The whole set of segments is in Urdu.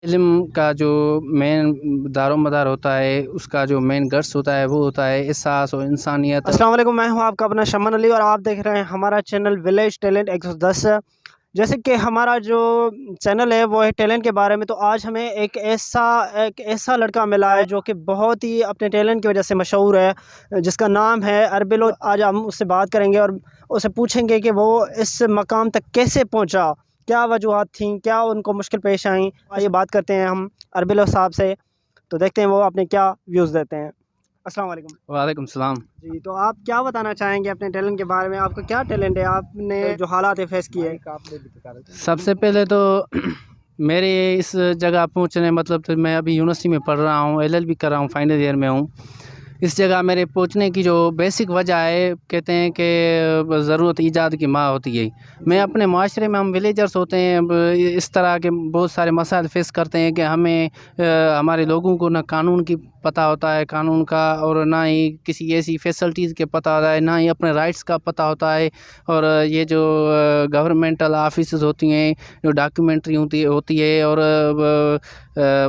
علم کا جو مین دار و مدار ہوتا ہے، اس کا جو مین گٹس ہوتا ہے وہ ہوتا ہے احساس اور انسانیت۔ السلام علیکم، میں ہوں آپ کا اپنا شمن علی اور آپ دیکھ رہے ہیں ہمارا چینل ولیج ٹیلنٹ 110۔ جیسے کہ ہمارا جو چینل ہے وہ ہے ٹیلنٹ کے بارے میں، تو آج ہمیں ایک ایسا لڑکا ملا ہے جو کہ بہت ہی اپنے ٹیلنٹ کی وجہ سے مشہور ہے، جس کا نام ہے اربلو۔ آج ہم اس سے بات کریں گے اور اسے پوچھیں گے کہ وہ اس مقام تک کیسے پہنچا، کیا وجوہات تھیں، کیا ان کو مشکل پیش آئیں۔ آئیے بات کرتے ہیں ہم اربلو صاحب سے، تو دیکھتے ہیں وہ اپنے کیا ویوز دیتے ہیں۔ السلام علیکم۔ وعلیکم السلام۔ جی، تو آپ کیا بتانا چاہیں گے اپنے ٹیلنٹ کے بارے میں؟ آپ کا کیا ٹیلنٹ ہے، آپ نے جو حالات فیس کیے؟ سب سے پہلے تو میرے اس جگہ پہنچنے مطلب تو میں ابھی یونیورسٹی میں پڑھ رہا ہوں، LLB کر رہا ہوں، فائنل ایئر میں ہوں۔ اس جگہ میرے پہنچنے کی جو بیسک وجہ ہے، کہتے ہیں کہ ضرورت ایجاد کی ماں ہوتی ہے۔ میں اپنے معاشرے میں، ہم ولیجرز ہوتے ہیں، اس طرح کے بہت سارے مسائل فیس کرتے ہیں کہ ہمیں ہمارے لوگوں کو نہ قانون کی پتہ ہوتا ہے، قانون کا، اور نہ ہی کسی ایسی فیسلٹیز کے پتہ ہوتا ہے، نہ ہی اپنے رائٹس کا پتہ ہوتا ہے۔ اور یہ جو گورنمنٹل آفیسز ہوتی ہیں، جو ڈاکیومنٹری ہوتی ہے، اور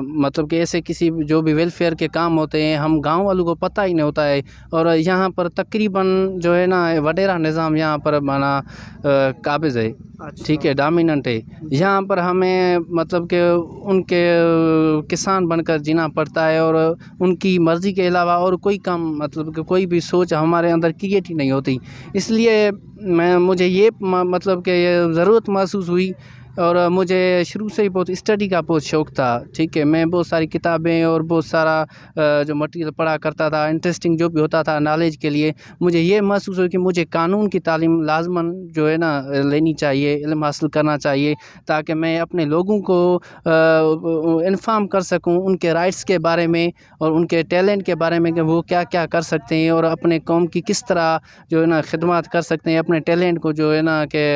مطلب کہ ایسے کسی جو بھی ویلفیئر کے کام ہوتے ہیں، ہم گاؤں والوں کو پتہ ہی نہیں ہوتا ہے۔ اور یہاں پر تقریباً جو ہے نا وڈیرا نظام یہاں پر مانا قابض ہے، ٹھیک ہے، ڈومیننٹ ہے۔ یہاں پر ہمیں مطلب کہ ان کے کسان بن کر جینا پڑتا ہے، اور ان کی مرضی کے علاوہ اور کوئی کام مطلب کہ کوئی بھی سوچ ہمارے اندر کریٹ ہی نہیں ہوتی۔ اس لیے مجھے یہ مطلب کہ یہ ضرورت محسوس ہوئی، اور مجھے شروع سے ہی بہت اسٹڈی کا بہت شوق تھا، ٹھیک ہے۔ میں بہت ساری کتابیں اور بہت سارا جو مٹیریل پڑھا کرتا تھا، انٹرسٹنگ جو بھی ہوتا تھا نالج کے لیے۔ مجھے یہ محسوس ہوا کہ مجھے قانون کی تعلیم لازماً جو ہے نا لینی چاہیے، علم حاصل کرنا چاہیے، تاکہ میں اپنے لوگوں کو انفارم کر سکوں ان کے رائٹس کے بارے میں، اور ان کے ٹیلنٹ کے بارے میں کہ وہ کیا کیا کر سکتے ہیں، اور اپنے قوم کی کس طرح جو ہے نا خدمات کر سکتے ہیں، اپنے ٹیلنٹ کو جو ہے نا کہ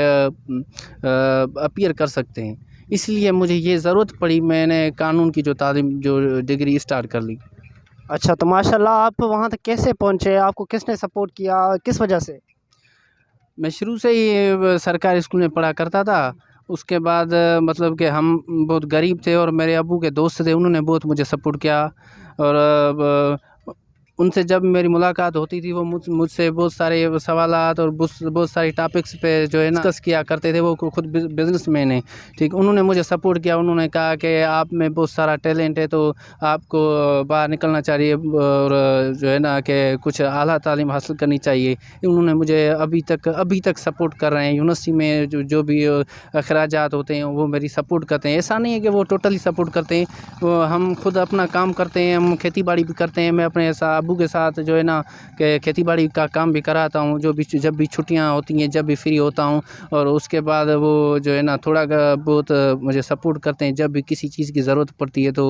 اپیئر کر سکتے ہیں۔ اس لیے مجھے یہ ضرورت پڑی، میں نے قانون کی جو تعلیم جو ڈگری اسٹارٹ کر لی۔ اچھا، تو ماشاءاللہ آپ وہاں تک کیسے پہنچے؟ آپ کو کس نے سپورٹ کیا، کس وجہ سے؟ میں شروع سے ہی سرکاری اسکول میں پڑھا کرتا تھا۔ اس کے بعد مطلب کہ ہم بہت غریب تھے، اور میرے ابو کے دوست تھے، انہوں نے بہت مجھے سپورٹ کیا۔ اور ان سے جب میری ملاقات ہوتی تھی، وہ مجھ سے بہت سارے سوالات اور بہت ساری ٹاپکس پہ جو ہے نا ڈسکس کیا کرتے تھے۔ وہ خود بزنس مین ہیں، ٹھیک۔ انہوں نے مجھے سپورٹ کیا، انہوں نے کہا کہ آپ میں بہت سارا ٹیلنٹ ہے، تو آپ کو باہر نکلنا چاہیے، اور جو ہے نا کہ کچھ اعلیٰ تعلیم حاصل کرنی چاہیے۔ انہوں نے مجھے ابھی تک سپورٹ کر رہے ہیں۔ یونیورسٹی میں جو بھی اخراجات ہوتے ہیں وہ میری سپورٹ کرتے ہیں۔ ایسا نہیں ہے کہ وہ ٹوٹلی سپورٹ کرتے ہیں، وہ ہم خود اپنا کام کرتے ہیں، ہم کھیتی باڑی بھی کرتے ہیں۔ میں اپنے ابو کے ساتھ جو ہے نا کہ کھیتی باڑی کا کام بھی کراتا ہوں، جب بھی چھٹیاں ہوتی ہیں، جب بھی فری ہوتا ہوں۔ اور اس کے بعد وہ جو ہے نا تھوڑا بہت مجھے سپورٹ کرتے ہیں، جب بھی کسی چیز کی ضرورت پڑتی ہے تو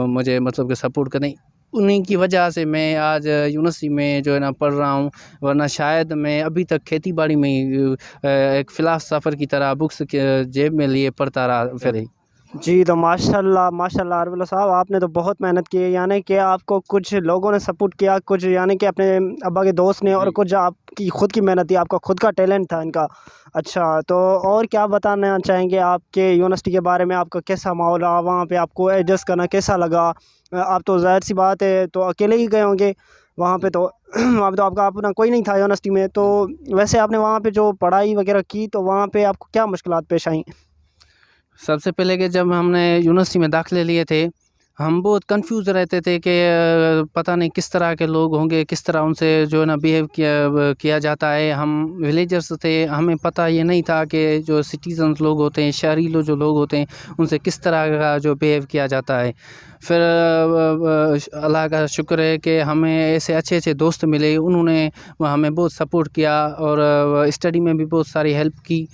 مجھے مطلب کہ سپورٹ کرتے ہیں۔ انہیں کی وجہ سے میں آج یونیورسٹی میں جو ہے نا پڑھ رہا ہوں، ورنہ شاید میں ابھی تک کھیتی باڑی میں ایک فلاسفر کی طرح بکس جیب میں لیے پڑھتا رہا پھر ہی۔ جی، تو ماشاءاللہ اربلو صاحب، آپ نے تو بہت محنت کی ہے، یعنی کہ آپ کو کچھ لوگوں نے سپورٹ کیا، کچھ یعنی کہ اپنے ابا کے دوست نے، اور کچھ آپ کی خود کی محنت تھی، آپ کا خود کا ٹیلنٹ تھا ان کا۔ اچھا، تو اور کیا بتانا چاہیں گے آپ کے یونیورسٹی کے بارے میں؟ آپ کا کیسا ماحول رہا وہاں پہ؟ آپ کو ایڈجسٹ کرنا کیسا لگا؟ آپ تو ظاہر سی بات ہے تو اکیلے ہی گئے ہوں گے وہاں پہ، تو وہاں پہ تو آپ کا اپنا کوئی نہیں تھا یونیورسٹی میں، تو ویسے آپ نے وہاں پہ جو پڑھائی وغیرہ کی، تو وہاں پہ آپ کو کیا مشکلات پیش آئیں؟ سب سے پہلے کہ جب ہم نے یونیورسٹی میں داخلے لیے تھے، ہم بہت کنفیوز رہتے تھے کہ پتہ نہیں کس طرح کے لوگ ہوں گے، کس طرح ان سے جو ہے نا بیہیو کیا جاتا ہے۔ ہم ولیجرز تھے، ہمیں پتہ یہ نہیں تھا کہ جو سٹیزنز لوگ ہوتے ہیں، شہری جو لوگ ہوتے ہیں، ان سے کس طرح کا جو بیہیو کیا جاتا ہے۔ پھر اللہ کا شکر ہے کہ ہمیں ایسے اچھے دوست ملے، انہوں نے ہمیں بہت سپورٹ کیا، اور اسٹڈی میں بھی بہت ساری ہیلپ کی۔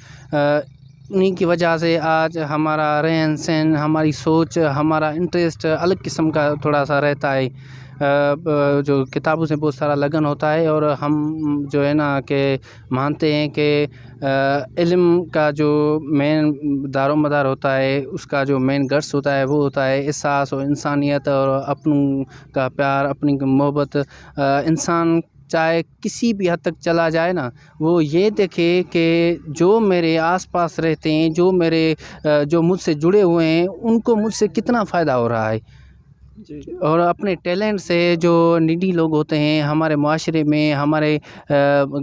انہیں کی وجہ سے آج ہمارا رہن سہن، ہماری سوچ، ہمارا انٹرسٹ الگ قسم کا تھوڑا سا رہتا ہے۔ جو کتابوں سے بہت سارا لگن ہوتا ہے، اور ہم جو ہے نا کہ مانتے ہیں کہ علم کا جو مین دار و مدار ہوتا ہے، اس کا جو مین گٹس ہوتا ہے وہ ہوتا ہے احساس اور انسانیت، اور اپنوں کا پیار، اپنی محبت۔ انسان چاہے کسی بھی حد تک چلا جائے نا، وہ یہ دیکھے کہ جو میرے آس پاس رہتے ہیں، جو مجھ سے جڑے ہوئے ہیں، ان کو مجھ سے کتنا فائدہ ہو رہا ہے، اور اپنے ٹیلنٹ سے جو نیڈی لوگ ہوتے ہیں ہمارے معاشرے میں، ہمارے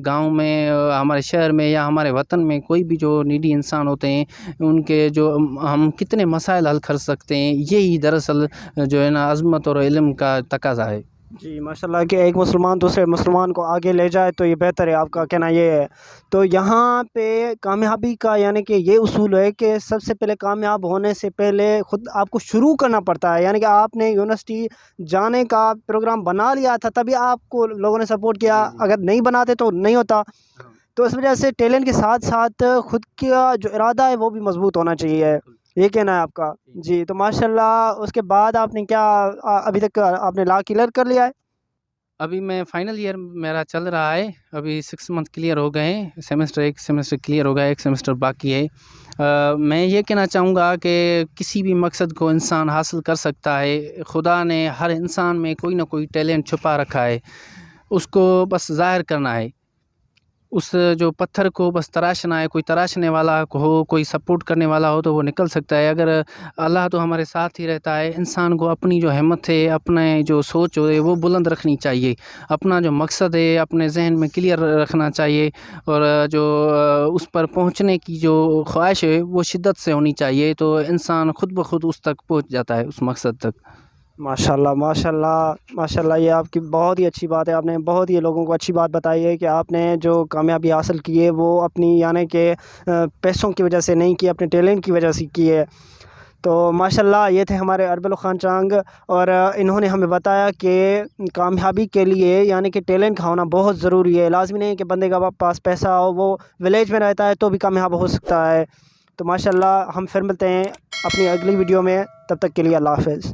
گاؤں میں، ہمارے شہر میں یا ہمارے وطن میں کوئی بھی جو نیڈی انسان ہوتے ہیں، ان کے جو ہم کتنے مسائل حل کر سکتے ہیں، یہی دراصل جو ہے نا عظمت اور علم کا تقاضا ہے۔ جی ماشاءاللہ کہ ایک مسلمان دوسرے مسلمان کو آگے لے جائے تو یہ بہتر ہے، آپ کا کہنا یہ ہے۔ تو یہاں پہ کامیابی کا یعنی کہ یہ اصول ہے کہ سب سے پہلے کامیاب ہونے سے پہلے خود آپ کو شروع کرنا پڑتا ہے، یعنی کہ آپ نے یونیورسٹی جانے کا پروگرام بنا لیا تھا تبھی آپ کو لوگوں نے سپورٹ کیا، اگر نہیں بناتے تو نہیں ہوتا۔ تو اس وجہ سے ٹیلنٹ کے ساتھ ساتھ خود کا جو ارادہ ہے وہ بھی مضبوط ہونا چاہیے، یہ کہنا ہے آپ کا۔ جی تو ماشاءاللہ اس کے بعد آپ نے کیا ابھی تک آپ نے لا کلیئر کر لیا ہے؟ ابھی میں فائنل ایئر میرا چل رہا ہے، ابھی 6 منتھ کلیئر ہو گئے ہیں، ایک سیمسٹر کلیئر ہو گیا ہے، ایک سیمسٹر باقی ہے۔ میں یہ کہنا چاہوں گا کہ کسی بھی مقصد کو انسان حاصل کر سکتا ہے، خدا نے ہر انسان میں کوئی نہ کوئی ٹیلنٹ چھپا رکھا ہے، اس کو بس ظاہر کرنا ہے۔ اس جو پتھر کو بس تراشنا ہے، کوئی تراشنے والا ہو، کوئی سپورٹ کرنے والا ہو تو وہ نکل سکتا ہے۔ اگر اللہ تو ہمارے ساتھ ہی رہتا ہے، انسان کو اپنی جو ہمت ہے، اپنے جو سوچ ہے وہ بلند رکھنی چاہیے، اپنا جو مقصد ہے اپنے ذہن میں کلیئر رکھنا چاہیے، اور جو اس پر پہنچنے کی جو خواہش ہے وہ شدت سے ہونی چاہیے، تو انسان خود بخود اس تک پہنچ جاتا ہے، اس مقصد تک۔ ماشاءاللہ ماشاءاللہ ماشاءاللہ، یہ آپ کی بہت ہی اچھی بات ہے، آپ نے بہت ہی لوگوں کو اچھی بات بتائی ہے کہ آپ نے جو کامیابی حاصل کی ہے وہ اپنی یعنی کہ پیسوں کی وجہ سے نہیں کی، اپنے ٹیلنٹ کی وجہ سے کی ہے۔ تو ماشاءاللہ یہ تھے ہمارے اربل خان چانگ، اور انہوں نے ہمیں بتایا کہ کامیابی کے لیے یعنی کہ ٹیلنٹ کا ہونا بہت ضروری ہے، لازمی نہیں کہ بندے کا پاس پیسہ ہو، وہ ولیج میں رہتا ہے تو بھی کامیاب ہو سکتا ہے۔ تو ماشاءاللہ ہم پھر ملتے ہیں اپنی اگلی ویڈیو میں، تب تک کے لیے اللہ حافظ۔